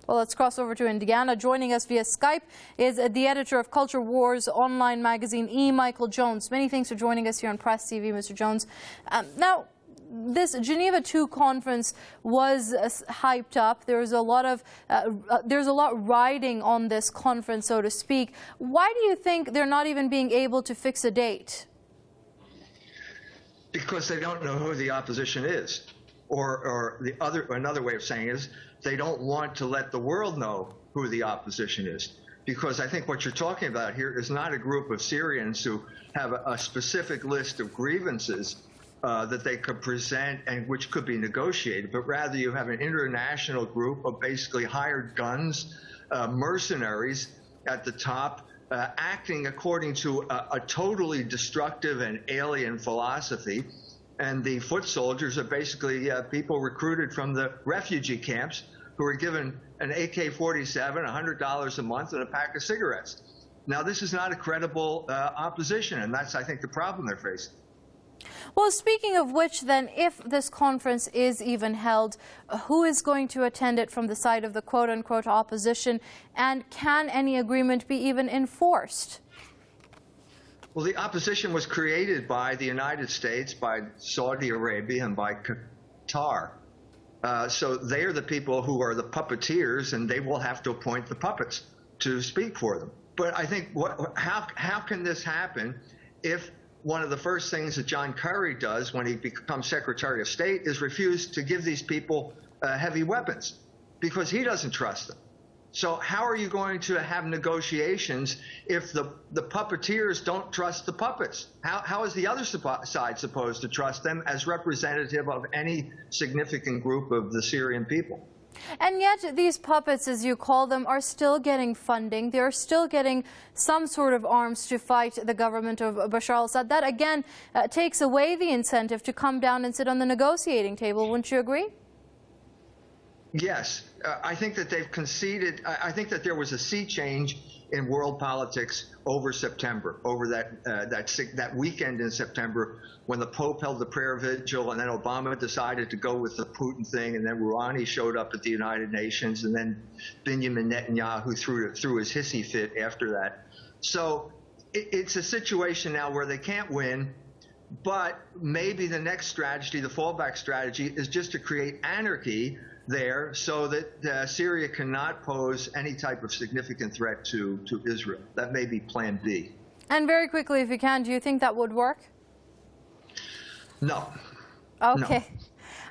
Well, let's cross over to Indiana. Joining us via Skype is the editor of Culture Wars online magazine, E. Michael Jones. Many thanks for joining us here on Press TV, Mr. Jones. Now, this Geneva II conference was hyped up. There's a lot riding on this conference, so to speak. Why do you think they're not even being able to fix a date? Because they don't know who the opposition is. Or another way of saying is they don't want to let the world know who the opposition is. Because I think what you're talking about here is not a group of Syrians who have a specific list of grievances that they could present and which could be negotiated, but rather you have an international group of basically hired guns, mercenaries at the top, acting according to a totally destructive and alien philosophy. And the foot soldiers are basically people recruited from the refugee camps who are given an AK-47, $100 a month, and a pack of cigarettes. Now, this is not a credible opposition, and that's, I think, the problem they're facing. Well, speaking of which, then, if this conference is even held, who is going to attend it from the side of the quote-unquote opposition, and can any agreement be even enforced? Well, the opposition was created by the United States, by Saudi Arabia, and by Qatar. So they are the people who are the puppeteers, and they will have to appoint the puppets to speak for them. But I think how can this happen if one of the first things that John Kerry does when he becomes Secretary of State is refuse to give these people heavy weapons because he doesn't trust them? So how are you going to have negotiations if the puppeteers don't trust the puppets? How is the other side supposed to trust them as representative of any significant group of the Syrian people? And yet these puppets, as you call them, are still getting funding. They're still getting some sort of arms to fight the government of Bashar al-Assad. That, again, takes away the incentive to come down and sit on the negotiating table. Wouldn't you agree? Yes. I think that they've conceded. I think that there was a sea change in world politics over September, over that weekend in September when the Pope held the prayer vigil, and then Obama decided to go with the Putin thing, and then Rouhani showed up at the United Nations, and then Benjamin Netanyahu threw his hissy fit after that. So it's a situation now where they can't win, but maybe the next strategy, the fallback strategy, is just to create anarchy there so that Syria cannot pose any type of significant threat to Israel. That may be plan B. And very quickly, if you can, do you think that would work? No. Okay. No.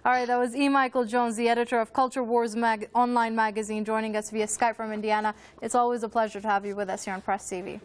All right, that was E. Michael Jones, the editor of Culture Wars online magazine, joining us via Skype from Indiana. It's always a pleasure to have you with us here on Press TV.